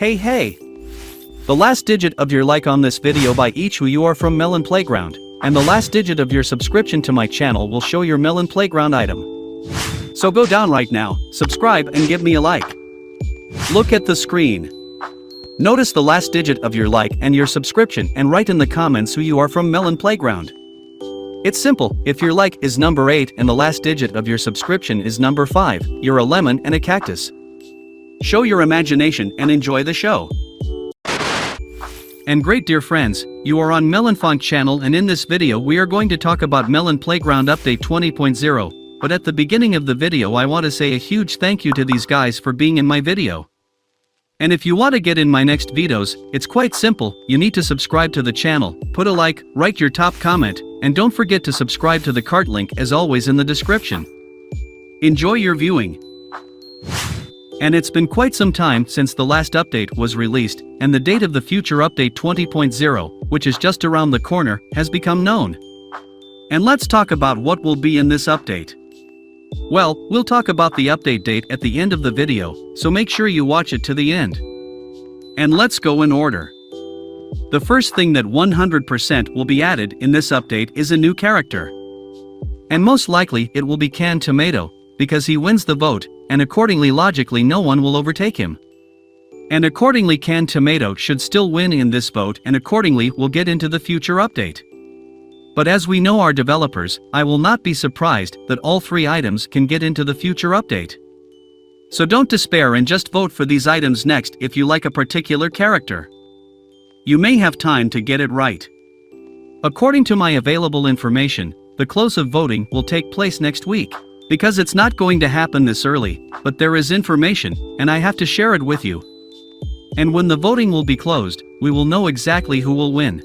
Hey! The last digit of your like on this video by each who you are from Melon Playground, and the last digit of your subscription to my channel will show your Melon Playground item. So go down right now, subscribe and give me a like. Look at the screen. Notice the last digit of your like and your subscription and write in the comments who you are from Melon Playground. It's simple. If your like is number 8 and the last digit of your subscription is number 5, you're a lemon and a cactus. Show your imagination and enjoy the show. And great dear friends, you are on Melonfonk channel, and in this video we are going to talk about Melon Playground Update 20.0, but at the beginning of the video I want to say a huge thank you to these guys for being in my video. And if you want to get in my next videos, it's quite simple. You need to subscribe to the channel, put a like, write your top comment, and don't forget to subscribe to the card link as always in the description. Enjoy your viewing. And it's been quite some time since the last update was released, and the date of the future update 20.0, which is just around the corner, has become known. And let's talk about what will be in this update. Well, we'll talk about the update date at the end of the video, so make sure you watch it to the end. And let's go in order. The first thing that 100% will be added in this update is a new character. And most likely it will be Canned Tomato, because he wins the vote, and accordingly logically no one will overtake him. And accordingly Canned Tomato should still win in this vote, and accordingly will get into the future update. But as we know our developers, I will not be surprised that all 3 items can get into the future update. So don't despair and just vote for these items next if you like a particular character. You may have time to get it right. According to my available information, the close of voting will take place next week, because it's not going to happen this early, but there is information, and I have to share it with you. And when the voting will be closed, we will know exactly who will win.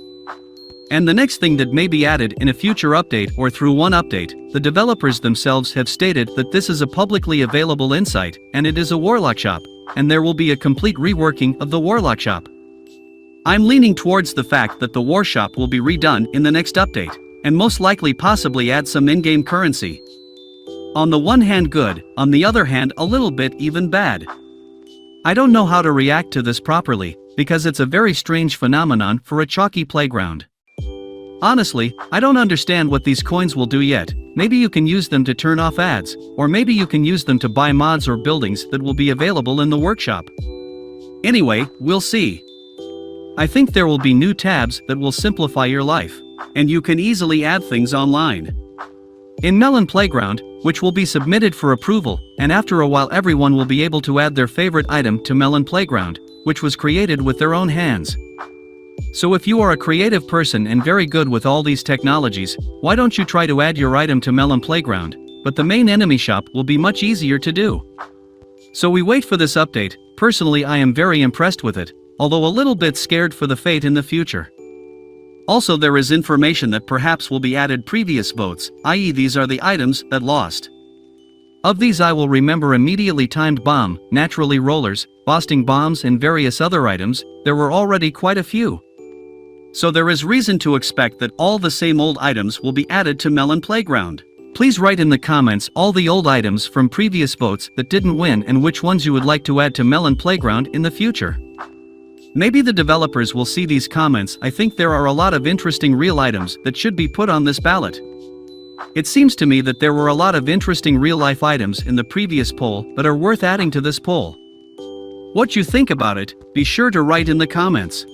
And the next thing that may be added in a future update or through one update, the developers themselves have stated that this is a publicly available insight, and it is a Warlock shop, and there will be a complete reworking of the Warlock shop. I'm leaning towards the fact that the War shop will be redone in the next update, and most likely possibly add some in-game currency. On the one hand good, on the other hand a little bit even bad. I don't know how to react to this properly, because it's a very strange phenomenon for a chalky playground. Honestly, I don't understand what these coins will do yet. Maybe you can use them to turn off ads, or maybe you can use them to buy mods or buildings that will be available in the workshop. Anyway, we'll see. I think there will be new tabs that will simplify your life, and you can easily add things online. In Melon Playground, which will be submitted for approval, and after a while everyone will be able to add their favorite item to Melon Playground, which was created with their own hands. So if you are a creative person and very good with all these technologies, why don't you try to add your item to Melon Playground, but the main enemy shop will be much easier to do. So we wait for this update. Personally I am very impressed with it, although a little bit scared for the fate in the future. Also there is information that perhaps will be added previous votes, i.e. these are the items that lost. Of these I will remember immediately timed bomb, naturally rollers, boosting bombs and various other items. There were already quite a few. So there is reason to expect that all the same old items will be added to Melon Playground. Please write in the comments all the old items from previous votes that didn't win and which ones you would like to add to Melon Playground in the future. Maybe the developers will see these comments. I think there are a lot of interesting real items that should be put on this ballot. It seems to me that there were a lot of interesting real-life items in the previous poll that are worth adding to this poll. What you think about it, be sure to write in the comments.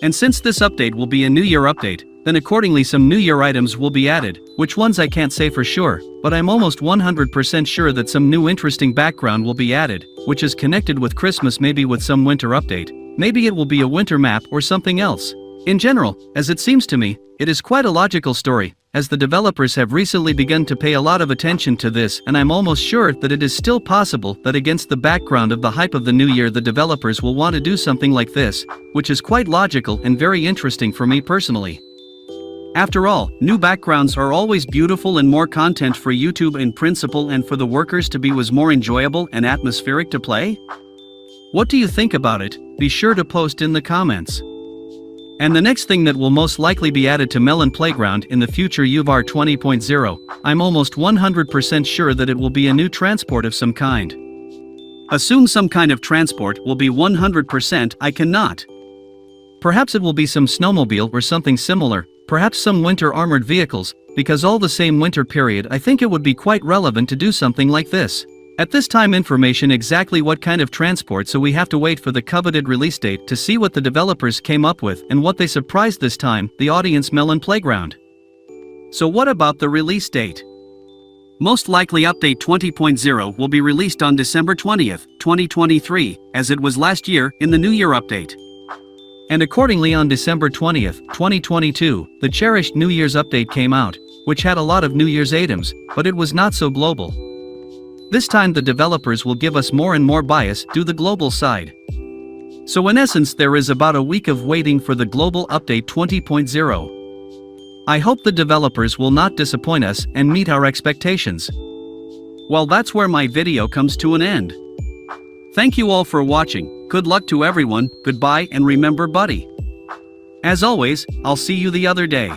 And since this update will be a New Year update, then accordingly some New Year items will be added. Which ones I can't say for sure, but I'm almost 100% sure that some new interesting background will be added, which is connected with Christmas, maybe with some winter update. Maybe it will be a winter map or something else. In general, as it seems to me, it is quite a logical story, as the developers have recently begun to pay a lot of attention to this, and I'm almost sure that it is still possible that against the background of the hype of the new year the developers will want to do something like this, which is quite logical and very interesting for me personally. After all, new backgrounds are always beautiful and more content for YouTube in principle, and for the workers to be was more enjoyable and atmospheric to play. What do you think about it? Be sure to post in the comments. And the next thing that will most likely be added to Melon Playground in the future UVR 20.0, I'm almost 100% sure that it will be a new transport of some kind. Assume some kind of transport will be 100%. I cannot. Perhaps it will be some snowmobile or something similar, perhaps some winter armored vehicles, because all the same winter period. I think it would be quite relevant to do something like this. At this time information exactly what kind of transport, so we have to wait for the coveted release date to see what the developers came up with and what they surprised this time, the audience. Melon Playground. So what about the release date? Most likely update 20.0 will be released on December 20th, 2023, as it was last year in the New Year update. And accordingly on December 20th, 2022, the cherished New Year's update came out, which had a lot of New Year's items, but it was not so global. This time the developers will give us more and more bias to the global side. So in essence there is about a week of waiting for the global update 20.0. I hope the developers will not disappoint us and meet our expectations. Well, that's where my video comes to an end. Thank you all for watching, good luck to everyone, goodbye, and remember buddy. As always, I'll see you the other day.